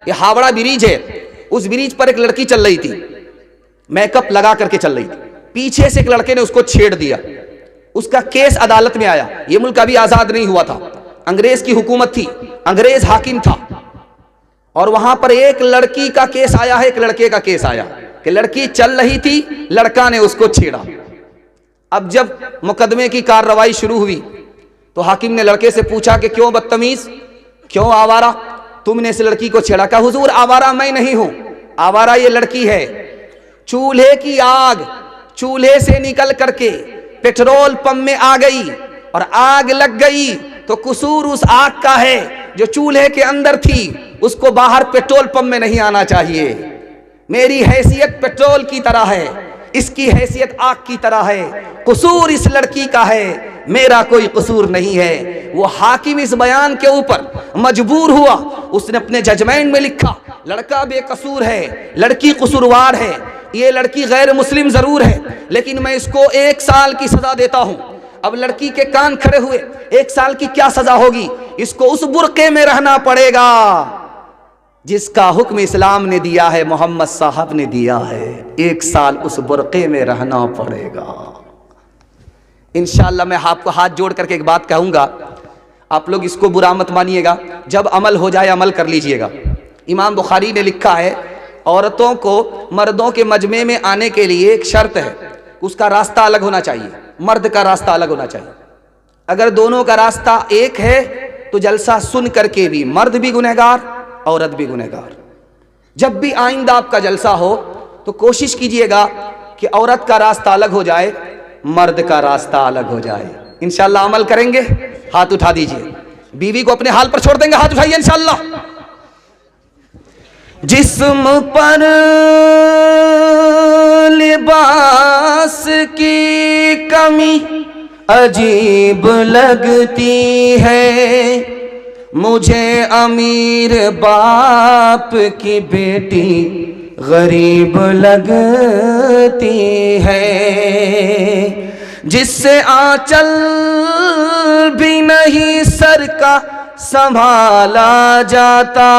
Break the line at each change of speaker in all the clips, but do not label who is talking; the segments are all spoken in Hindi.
ये हावड़ा ब्रिज है, उस ब्रिज पर एक लड़की चल रही थी, मेकअप लगा करके चल रही थी। पीछे से एक लड़के ने उसको छेड़ दिया, उसका केस अदालत में आया। ये मुल्क अभी आजाद नहीं हुआ था, अंग्रेज की हुकूमत थी, अंग्रेज हाकिम था, और वहां पर एक लड़की का केस आया है, एक लड़के का केस आया कि लड़की चल रही थी, लड़का ने उसको छेड़ा। अब जब मुकदमे की कार्रवाई शुरू हुई तो हाकिम ने लड़के से पूछा कि क्यों बदतमीज, क्यों आवारा, तुमने इस लड़की को छेड़ा? कहा हुजूर आवारा मैं नहीं हूं, आवारा ये लड़की है। चूल्हे की आग चूल्हे से निकल करके पेट्रोल पंप में आ गई और आग लग गई तो कसूर उस आग का है जो चूल्हे के अंदर थी, उसको बाहर पेट्रोल पंप में नहीं आना चाहिए। मेरी हैसियत पेट्रोल की तरह है, इसकी हैसियत आग की तरह है, कसूर इस लड़की का है, मेरा कोई कसूर नहीं है। वो हाकिम इस बयान के ऊपर मजबूर हुआ, उसने अपने जजमेंट में लिखा लड़का बेकसूर है, लड़की कसूरवार है, ये लड़की गैर मुस्लिम जरूर है लेकिन मैं इसको 1 साल की सजा देता हूं। अब लड़की के कान खड़े हुए, 1 साल की क्या सजा होगी? इसको उस बुर्के में रहना पड़ेगा जिसका हुक्म इस्लाम ने दिया है, मोहम्मद साहब ने दिया है। 1 साल उस बुर्के में रहना पड़ेगा। इंशाअल्लाह मैं आपको हाथ जोड़ करके एक बात कहूंगा, आप लोग इसको बुरा मत मानिएगा, जब अमल हो जाए अमल कर लीजिएगा। इमाम बुखारी ने लिखा है औरतों को मर्दों के मजमे में आने के लिए एक शर्त है, उसका रास्ता अलग होना चाहिए, मर्द का रास्ता अलग होना चाहिए। अगर दोनों का रास्ता एक है तो जलसा सुन करके भी मर्द भी गुनहगार, औरत भी गुनहगार। जब भी आइंदा आपका जलसा हो तो कोशिश कीजिएगा कि औरत का रास्ता अलग हो जाए, मर्द का रास्ता अलग हो जाए। इंशाअल्लाह अमल करेंगे? हाथ उठा दीजिए। बीवी को अपने हाल पर छोड़ देंगे? हाथ उठाइए इंशाअल्लाह। जिस्म पर लिबास की कमी अजीब लगती है, मुझे अमीर बाप की बेटी गरीब लगती है, जिससे आंचल भी नहीं सर का संभाला जाता,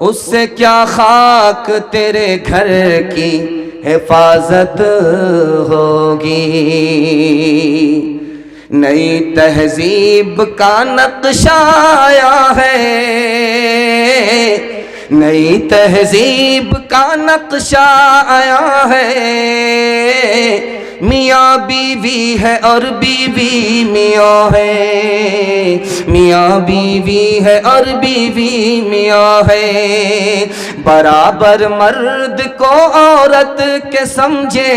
उससे क्या खाक तेरे घर की हिफाजत होगी। नई तहजीब का नक्शा आया है, नई तहजीब का नक्शा आया है, मियाँ बीवी है और बीवी मियाँ है, मियाँ बीवी है और बीवी मियाँ है, बराबर मर्द को औरत के समझे,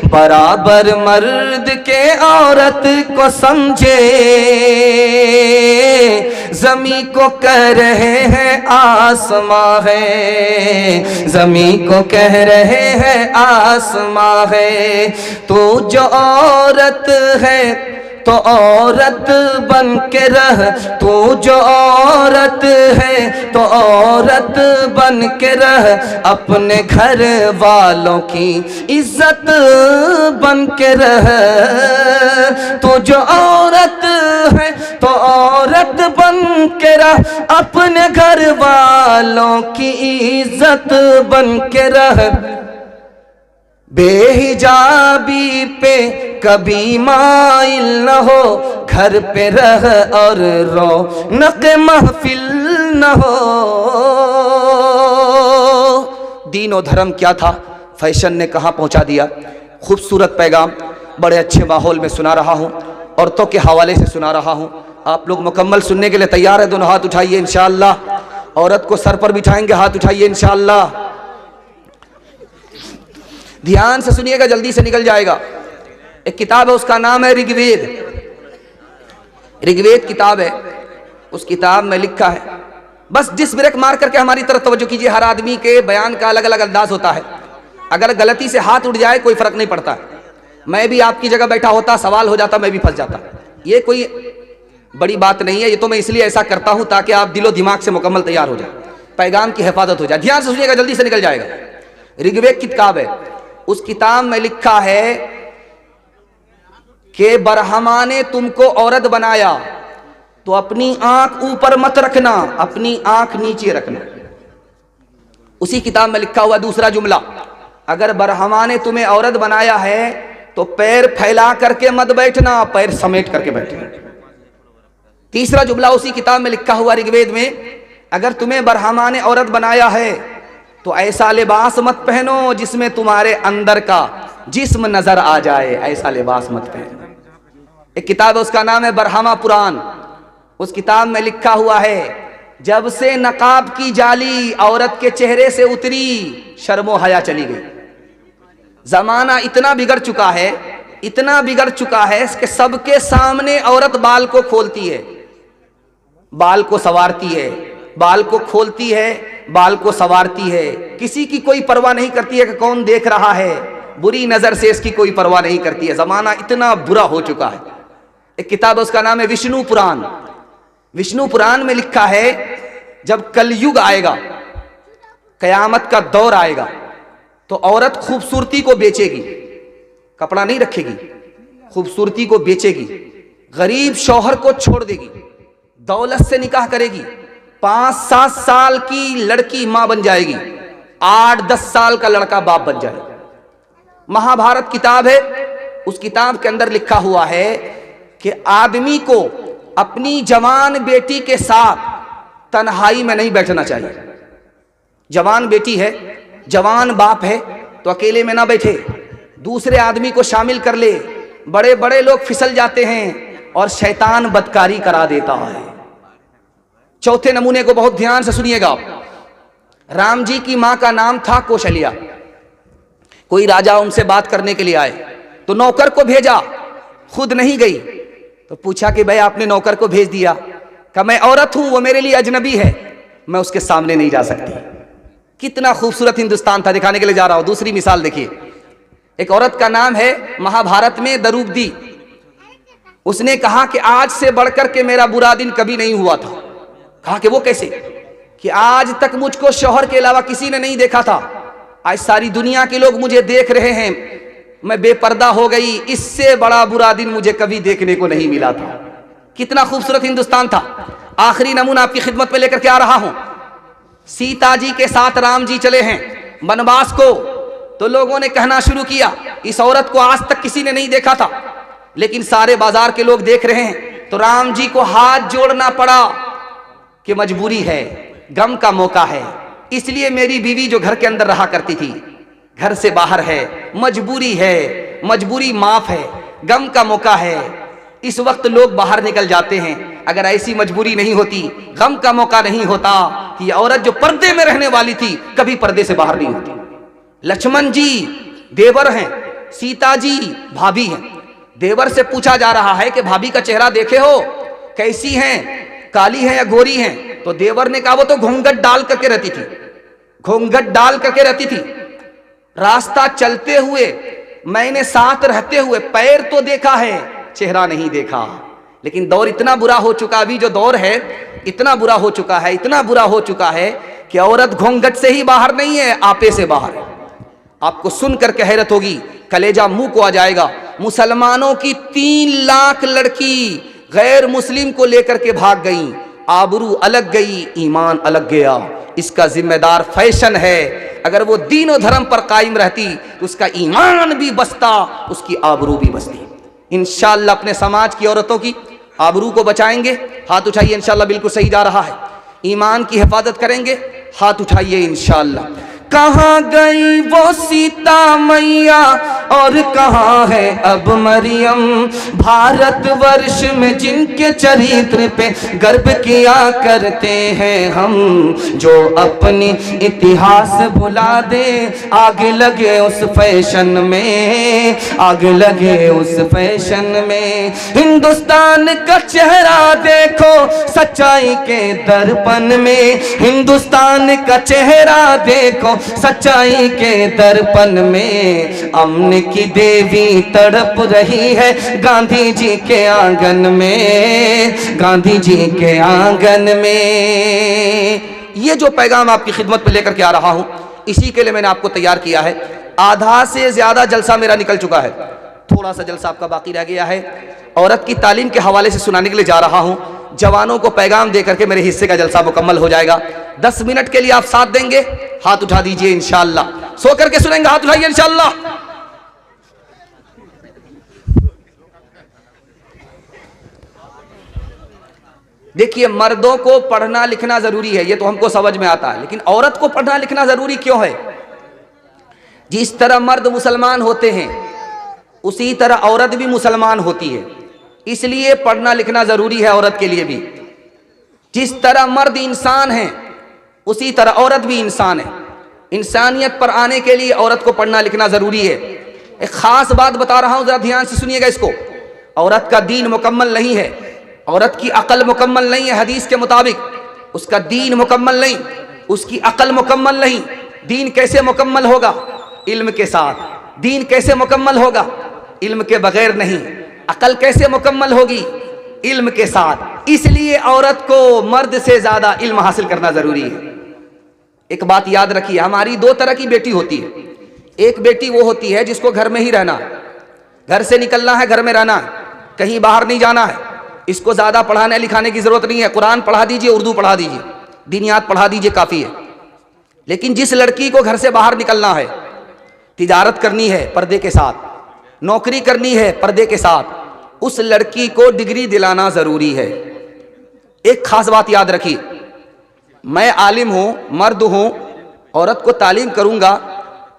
बराबर मर्द के औरत को समझे, ज़मीं को कह रहे हैं आसमां है, ज़मीं को कह रहे हैं आसमां है, तो जो औरत है तो औरत बन के रह, तू जो औरत है तो औरत बन के रह, अपने घर वालों की इज्जत बन के रह, तू जो औरत है तो औरत बन के रह, अपने घर वालों की इज्जत बन के रह, बेहिजाबी पे कभी माइल न हो, घर पे रह और रौनक महफिल न हो। दीन और धर्म क्या था, फैशन ने कहाँ पहुँचा दिया। खूबसूरत पैगाम बड़े अच्छे माहौल में सुना रहा हूँ, औरतों के हवाले से सुना रहा हूँ। आप लोग मुकम्मल सुनने के लिए तैयार है? दोनों हाथ उठाइए इंशाअल्लाह। औरत को सर पर बिठाएंगे, हाथ उठाइए इंशाअल्लाह। ध्यान से सुनिएगा, जल्दी से निकल जाएगा। एक किताब है, उसका नाम है ऋग्वेद। ऋग्वेद किताब है, उस किताब में लिखा है, बस डिस ब्रेक मार करके हमारी तरफ तवज्जो कीजिए। हर आदमी के बयान का अलग अलग अंदाज होता है, अगर गलती से हाथ उठ जाए कोई फर्क नहीं पड़ता। मैं भी आपकी जगह बैठा होता, सवाल हो जाता, मैं भी फंस जाता। ये कोई बड़ी बात नहीं है, ये तो मैं इसलिए ऐसा करता हूं ताकि आप दिलो दिमाग से मुकम्मल तैयार हो जाए, पैगाम की हिफाजत हो जाए। ध्यान से सुनिएगा, जल्दी से निकल जाएगा। ऋग्वेद की किताब है, उस किताब में लिखा है कि बरहमा ने तुमको औरत बनाया, तो अपनी आंख ऊपर मत रखना, अपनी आंख नीचे रखना। उसी किताब में लिखा हुआ दूसरा जुमला, अगर बरहमा ने तुम्हें औरत बनाया है तो पैर फैला करके मत बैठना, पैर समेट करके बैठना। तीसरा जुमला उसी किताब में लिखा हुआ ऋग्वेद में, अगर तुम्हें बरहमा ने औरत बनाया है तो ऐसा लिबास मत पहनो जिसमें तुम्हारे अंदर का जिस्म नजर आ जाए, ऐसा लिबास मत पहनो। एक किताब है उसका नाम है बरहमा पुराण। उस किताब में लिखा हुआ है, जब से नकाब की जाली औरत के चेहरे से उतरी, शर्मो हया चली गई। जमाना इतना बिगड़ चुका है, इतना बिगड़ चुका है कि सबके सामने औरत बाल को खोलती है, बाल को संवारती है, बाल को खोलती है, बाल को संवारती है। किसी की कोई परवाह नहीं करती है कि कौन देख रहा है, बुरी नजर से इसकी कोई परवाह नहीं करती है। जमाना इतना बुरा हो चुका है। एक किताब है उसका नाम है विष्णु पुराण। विष्णु पुराण में लिखा है, जब कलयुग आएगा, कयामत का दौर आएगा, तो औरत खूबसूरती को बेचेगी, कपड़ा नहीं रखेगी, खूबसूरती को बेचेगी, गरीब शौहर को छोड़ देगी, दौलत से निकाह करेगी, 5-7 साल की लड़की मां बन जाएगी, 8-10 साल का लड़का बाप बन जाएगा। महाभारत किताब है, उस किताब के अंदर लिखा हुआ है कि आदमी को अपनी जवान बेटी के साथ तन्हाई में नहीं बैठना चाहिए। जवान बेटी है, जवान बाप है, तो अकेले में ना बैठे, दूसरे आदमी को शामिल कर ले। बड़े बड़े लोग फिसल जाते हैं और शैतान बदकारी करा देता है। चौथे नमूने को बहुत ध्यान से सुनिएगा। राम जी की मां का नाम था कौशल्या। कोई राजा उनसे बात करने के लिए आए तो नौकर को भेजा, खुद नहीं गई। तो पूछा कि भाई आपने नौकर को भेज दिया? कहा मैं औरत हूं, वो मेरे लिए अजनबी है, मैं उसके सामने नहीं जा सकती। कितना खूबसूरत हिंदुस्तान था, दिखाने के लिए जा रहा हूं। दूसरी मिसाल देखिए, एक औरत का नाम है महाभारत में द्रौपदी। उसने कहा कि आज से बढ़कर के मेरा बुरा दिन कभी नहीं हुआ था। कहा कि वो कैसे? कि आज तक मुझको शौहर के अलावा किसी ने नहीं देखा था, आज सारी दुनिया के लोग मुझे देख रहे हैं, मैं बेपर्दा हो गई, इससे बड़ा बुरा दिन मुझे कभी देखने को नहीं मिला था। कितना खूबसूरत हिंदुस्तान था। आखिरी नमूना आपकी खिदमत में लेकर के आ रहा हूं। सीता जी के साथ राम जी चले हैं वनवास को, तो लोगों ने कहना शुरू किया इस औरत को आज तक किसी ने नहीं देखा था, लेकिन सारे बाजार के लोग देख रहे हैं। तो राम जी को हाथ जोड़ना पड़ा कि मजबूरी है, गम का मौका है, इसलिए मेरी बीवी जो घर के अंदर रहा करती थी घर से बाहर है, मजबूरी है, मजबूरी माफ है, गम का मौका है। इस वक्त लोग बाहर निकल जाते हैं। अगर ऐसी मजबूरी नहीं होती, गम का मौका नहीं होता, कि ये औरत जो पर्दे में रहने वाली थी कभी पर्दे से बाहर नहीं होती। लक्ष्मण जी देवर हैं, सीता जी भाभी हैं। देवर से पूछा जा रहा है कि भाभी का चेहरा देखे हो, कैसी हैं, काली हैं या गोरी हैं? तो देवर ने कहा वो तो घूंघट डाल करके रहती थी, घूंघट डाल करके रहती थी। रास्ता चलते हुए मैंने साथ रहते हुए पैर तो देखा है, चेहरा नहीं देखा। लेकिन दौर इतना बुरा हो चुका, अभी जो दौर है इतना बुरा हो चुका है, इतना बुरा हो चुका है कि औरत घूंघट से ही बाहर नहीं है, आपे से बाहर है। आपको सुनकर के हैरत होगी, कलेजा मुंह को आ जाएगा। मुसलमानों की 3 लाख लड़की गैर मुस्लिम को लेकर के भाग गई, आबरू अलग गई, ईमान अलग गया। इसका जिम्मेदार फैशन है। अगर वो दीन और धर्म पर कायम रहती तो उसका ईमान भी बचता, उसकी आबरू भी बचती। इंशाअल्लाह अपने समाज की औरतों की आबरू को बचाएंगे। हाथ उठाइए, इंशाअल्लाह बिल्कुल सही जा रहा है। ईमान की हिफाजत करेंगे, हाथ उठाइए इंशाअल्लाह। कहाँ गई वो सीता मैया और कहाँ है अब मरियम? भारतवर्ष में जिनके चरित्र पे गर्व किया करते हैं हम, जो अपनी इतिहास भुला दे, आग लगे उस फैशन में, आग लगे उस फैशन में। हिंदुस्तान का चेहरा देखो सच्चाई के दर्पण में, हिंदुस्तान का चेहरा देखो सच्चाई के दर्पण में। अमन की देवी तड़प रही है गांधी जी के आंगन में, गांधी जी के आंगन में। ये जो पैगाम आपकी खिदमत पे लेकर के आ रहा हूं, इसी के लिए मैंने आपको तैयार किया है। आधा से ज्यादा जलसा मेरा निकल चुका है, थोड़ा सा जलसा आपका बाकी रह गया है। औरत की तालीम के हवाले से सुनाने के लिए जा रहा हूं। जवानों को पैगाम दे करके मेरे हिस्से का जलसा मुकम्मल हो जाएगा। 10 मिनट के लिए आप साथ देंगे, हाथ उठा दीजिए इंशाअल्लाह। सो करके सुनेंगे, हाथ उठाइए इंशाअल्लाह। देखिए, मर्दों को पढ़ना लिखना जरूरी है, ये तो हमको समझ में आता है, लेकिन औरत को पढ़ना लिखना जरूरी क्यों है? जिस तरह मर्द मुसलमान होते हैं उसी तरह औरत भी मुसलमान होती है, इसलिए पढ़ना लिखना जरूरी है औरत के लिए भी। जिस तरह मर्द इंसान है उसी तरह औरत भी इंसान है। इंसानियत पर आने के लिए औरत को पढ़ना लिखना जरूरी है। एक खास बात बता रहा हूं, जरा ध्यान से सुनिएगा इसको। औरत का दीन मुकम्मल नहीं है, औरत की अकल मुकम्मल नहीं है। हदीस के मुताबिक उसका दीन मुकम्मल नहीं, उसकी अकल मुकम्मल नहीं। दीन कैसे मुकम्मल होगा? इल्म के साथ। दीन कैसे मुकम्मल होगा? इल्म के बगैर नहीं। अकल कैसे मुकम्मल होगी? इल्म के साथ। इसलिए औरत को मर्द से ज्यादा इल्म हासिल करना जरूरी है। एक बात याद रखिए, हमारी 2 तरह की बेटी होती है। एक बेटी वो होती है जिसको घर में ही रहना, घर से निकलना है, घर में रहना है, कहीं बाहर नहीं जाना है। इसको ज्यादा पढ़ाने लिखाने की जरूरत नहीं है, कुरान पढ़ा दीजिए, उर्दू पढ़ा दीजिए, दीनियात पढ़ा दीजिए, काफी है। लेकिन जिस लड़की को घर से बाहर निकलना है, तिजारत करनी है पर्दे के साथ, नौकरी करनी है पर्दे के साथ, उस लड़की को डिग्री दिलाना जरूरी है। एक खास बात याद रखिए, मैं आलिम हूं, मर्द हूं, औरत को तालीम करूंगा,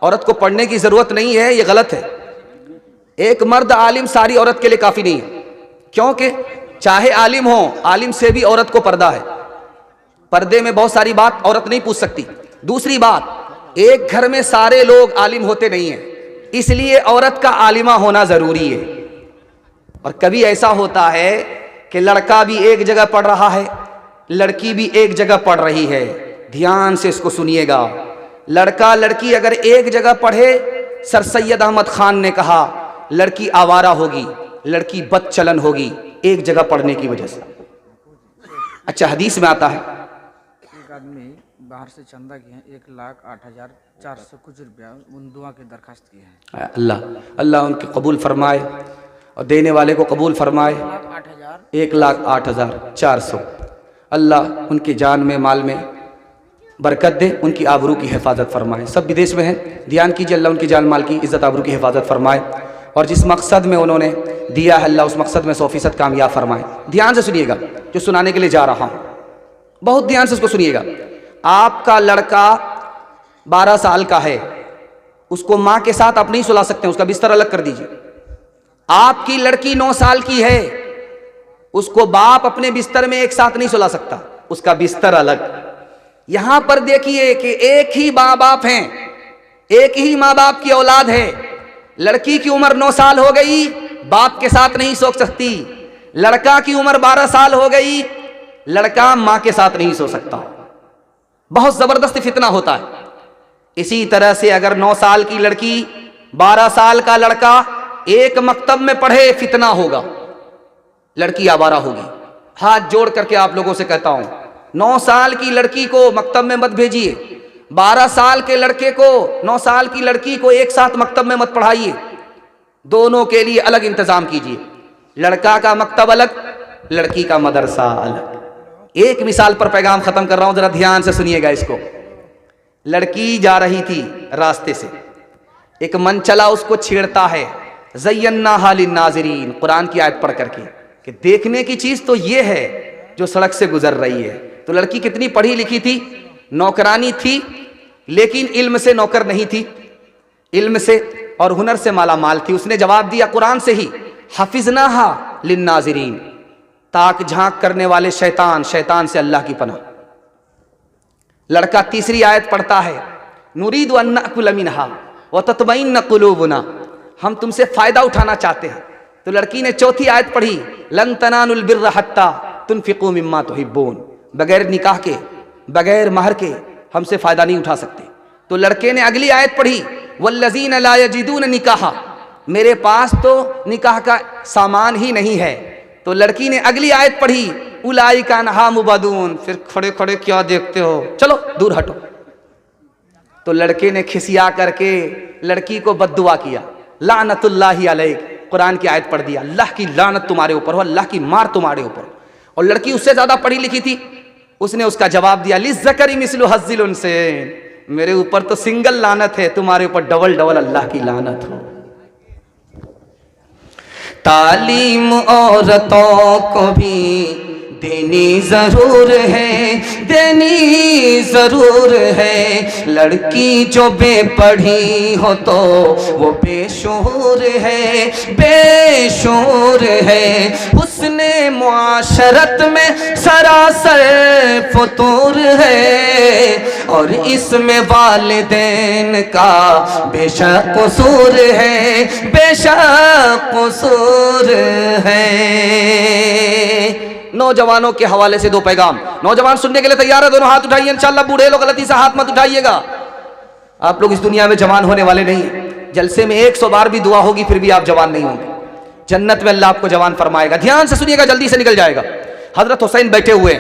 औरत को पढ़ने की जरूरत नहीं है, यह गलत है। एक मर्द आलिम सारी औरत के लिए काफी नहीं है, क्योंकि चाहे आलिम हो, आलिम से भी औरत को पर्दा है। पर्दे में बहुत सारी बात औरत नहीं पूछ सकती। दूसरी बात, एक घर में सारे लोग आलिम होते नहीं हैं, इसलिए औरत का आलिमा होना जरूरी है। और कभी ऐसा होता है कि लड़का भी एक जगह पढ़ रहा है, लड़की भी एक जगह पढ़ रही है। ध्यान से इसको सुनिएगा। लड़का लड़की अगर एक जगह पढ़े, सर सैयद अहमद खान ने कहा, लड़की आवारा होगी, लड़की बदचलन होगी, एक जगह पढ़ने की वजह से। अच्छा, हदीस में आता है,
एक आदमी बाहर से चंदा किए हैं 1,08,400 कुछ रुपया, उन दुआ की दरखास्त की है।
अल्लाह उनके कबूल फरमाए और देने वाले को कबूल फरमाए। 1,08,400। अल्लाह उनकी जान में, माल में बरकत दे, उनकी आबरू की हिफाजत फरमाए। सब विदेश में हैं, ध्यान कीजिए, अल्लाह उनकी जान माल की इज्जत आबरू की हिफाजत फरमाए, और जिस मकसद में उन्होंने दिया है अल्लाह उस मकसद में 100% कामयाब फरमाए। ध्यान से सुनिएगा जो सुनाने के लिए जा रहा हूँ, बहुत ध्यान से इसको सुनिएगा। आपका लड़का 12 साल का है, उसको माँ के साथ आप नहीं सुला सकते, उसका बिस्तर अलग कर दीजिए। आपकी लड़की 9 साल की है, उसको बाप अपने बिस्तर में एक साथ नहीं सुला सकता, उसका बिस्तर अलग। यहां पर देखिए कि एक ही माँ बाप हैं, एक ही माँ बाप की औलाद है। लड़की की उम्र 9 साल हो गई, बाप के साथ नहीं सो सकती। लड़का की उम्र 12 साल हो गई, लड़का माँ के साथ नहीं सो सकता। बहुत जबरदस्त फितना होता है। इसी तरह से अगर 9 साल की लड़की 12 साल का लड़का एक मकतब में पढ़े, फितना होगा, लड़की आवारा होगी। हाथ जोड़ करके आप लोगों से कहता हूं, 9 साल की लड़की को मकतब में मत भेजिए, 12 साल के लड़के को, 9 साल की लड़की को एक साथ मकतब में मत पढ़ाइए, दोनों के लिए अलग इंतजाम कीजिए। लड़का का मकतब अलग, लड़की का मदरसा अलग। एक मिसाल पर पैगाम खत्म कर रहा हूं, जरा ध्यान से सुनिएगा इसको। लड़की जा रही थी रास्ते से, एक मन चला उसको छेड़ता है, ज़य्यन्नाहा लिन्नाज़िरीन, कुरान की आयत पढ़ करके कि देखने की चीज तो ये है जो सड़क से गुजर रही है। तो लड़की कितनी पढ़ी लिखी थी, नौकरानी थी, लेकिन इल्म से नौकर नहीं थी, इल्म से और हुनर से माला माल थी। उसने जवाब दिया कुरान से ही, हफिज़नाहा लिन्नाज़िरीन, ताक झांक करने वाले शैतान, शैतान से अल्लाह की पनाह। लड़का तीसरी आयत पढ़ता है, नुरीदु अन नअकुल मिनहा व तत्मइन्न कुलूबुना, हम तुमसे फायदा उठाना चाहते हैं। तो लड़की ने चौथी आयत पढ़ी, लन तनालुल बिर्र हत्ता तुनफिकू मिम्मा तुहिब्बून, बगैर निकाह के, बगैर महर के हमसे फायदा नहीं उठा सकते। तो लड़के ने अगली आयत पढ़ी, वल्लज़ीन ला यजिदून निकाहा, मेरे पास तो निकाह का सामान ही नहीं है। तो लड़की ने अगली आयत पढ़ी, उलाइका अन्हा मुबदून, फिर खड़े खड़े क्या देखते हो, चलो दूर हटो। तो लड़के ने खिसिया करके लड़की को बद्दुआ किया, लानतुल्लाहि अलैक, कुरान की आयत पढ़ दिया, अल्लाह की लानत तुम्हारे ऊपर हो, अल्लाह की मार तुम्हारे ऊपर। और लड़की उससे ज्यादा पढ़ी लिखी थी। उसने उसका जवाब दिया, लिज़्ज़करी मिस्लु हज़्ज़िल उन्सैन, मेरे ऊपर तो सिंगल लानत है, तुम्हारे ऊपर डबल डबल अल्लाह की लानत हो। तालीम औरतों को भी देनी जरूर है, देनी जरूर है। लड़की जो बेपढ़ी हो तो वो बेशूर है, बेशूर है। हुस्ने मुआशरत में सरासर फतूर है, और इसमें वालिदैन का बेशक कसूर है, बेशक कसूर है। नौजवानों के हवाले से दो पैगाम। नौजवान सुनने के लिए तैयार है? दोनों हाथ उठाइए। इंशाअल्लाह बूढ़े लोग गलती से हाथ मत उठाइएगा। आप लोग इस दुनिया में जवान होने वाले नहीं हैं। जलसे में 100 बार भी दुआ होगी फिर भी आप जवान नहीं होंगे। जन्नत में अल्लाह आपको जवान फरमाएगा। ध्यान से सुनिएगा, जल्दी से निकल जाएगा। हजरत हुसैन बैठे हुए,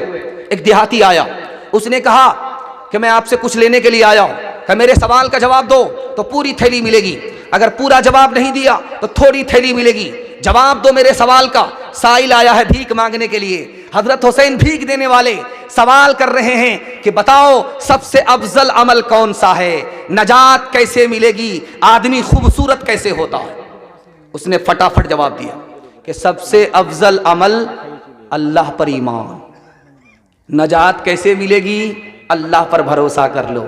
एक देहाती आया, उसने कहा कि मैं आपसे कुछ लेने के लिए आया हूं, कि मेरे सवाल का जवाब दो तो पूरी थैली मिलेगी, अगर पूरा जवाब नहीं दिया तो थोड़ी थैली मिलेगी। जवाब दो मेरे सवाल का। साइल आया है भीख मांगने के लिए। हजरत हुसैन भीख देने वाले सवाल कर रहे हैं कि बताओ सबसे अफजल अमल कौन सा है, नजात कैसे मिलेगी, आदमी खूबसूरत कैसे होता है। उसने फटाफट जवाब दिया कि सबसे अफजल अमल अल्लाह पर ईमान। नजात कैसे मिलेगी? अल्लाह पर भरोसा कर लो।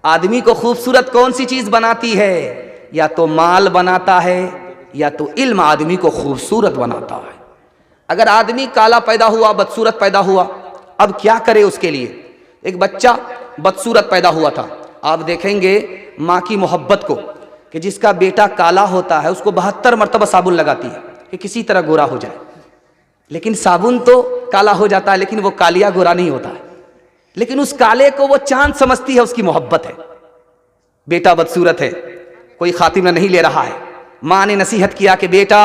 आदमी को खूबसूरत कौन सी चीज बनाती है? या तो माल बनाता है या तो इल्म आदमी को खूबसूरत बनाता है। अगर आदमी काला पैदा हुआ, बदसूरत पैदा हुआ, अब क्या करे उसके लिए? एक बच्चा बदसूरत पैदा हुआ था, आप देखेंगे माँ की मोहब्बत को, कि जिसका बेटा काला होता है उसको 72 मरतबा साबुन लगाती है कि किसी तरह गोरा हो जाए। लेकिन साबुन तो काला हो जाता है, लेकिन वो कालिया गोरा नहीं होता है। लेकिन उस काले को वो चांद समझती है, उसकी मोहब्बत है। बेटा बदसूरत है, कोई खातिमा नहीं ले रहा है। माँ ने नसीहत किया कि बेटा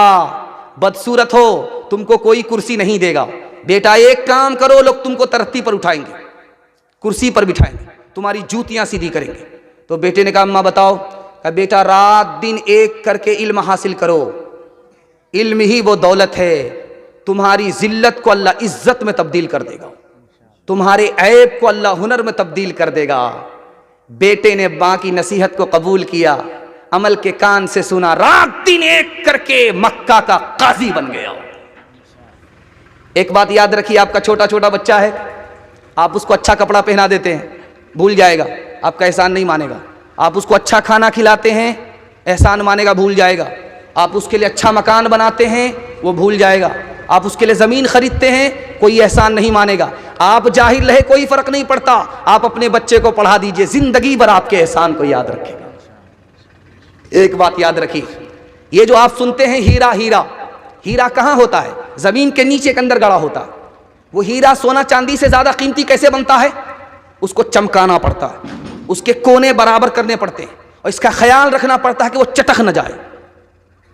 बदसूरत हो, तुमको कोई कुर्सी नहीं देगा। बेटा एक काम करो, लोग तुमको तरक्की पर उठाएंगे, कुर्सी पर बिठाएंगे, तुम्हारी जूतियां सीधी करेंगे। तो बेटे ने कहा अम्मा बताओ। कहा बेटा रात दिन एक करके इल्म हासिल करो, इल्म ही वो दौलत है, तुम्हारी जिल्लत को अल्लाह इज्जत में तब्दील कर देगा, तुम्हारे ऐब को अल्लाह हुनर में तब्दील कर देगा। बेटे ने मां की नसीहत को कबूल किया, अमल के कान से सुना, रात दिन एक करके मक्का का काजी बन गया। एक बात याद रखिए, आपका छोटा छोटा बच्चा है, आप उसको अच्छा कपड़ा पहना देते हैं, भूल जाएगा, आपका एहसान नहीं मानेगा। आप उसको अच्छा खाना खिलाते हैं, एहसान मानेगा, भूल जाएगा। आप उसके लिए अच्छा मकान बनाते हैं, वो भूल जाएगा। आप उसके लिए ज़मीन खरीदते हैं, कोई एहसान नहीं मानेगा। आप जाहिल रहे कोई फ़र्क नहीं पड़ता, आप अपने बच्चे को पढ़ा दीजिए, ज़िंदगी भर आपके एहसान को याद रखेगा। एक बात याद रखिए, ये जो आप सुनते हैं हीरा हीरा, हीरा कहाँ होता है? ज़मीन के नीचे के अंदर गड़ा होता है। वो हीरा सोना चांदी से ज़्यादा कीमती कैसे बनता है? उसको चमकाना पड़ता है, उसके कोने बराबर करने पड़ते हैं, और इसका ख्याल रखना पड़ता है कि वो चटक न जाए,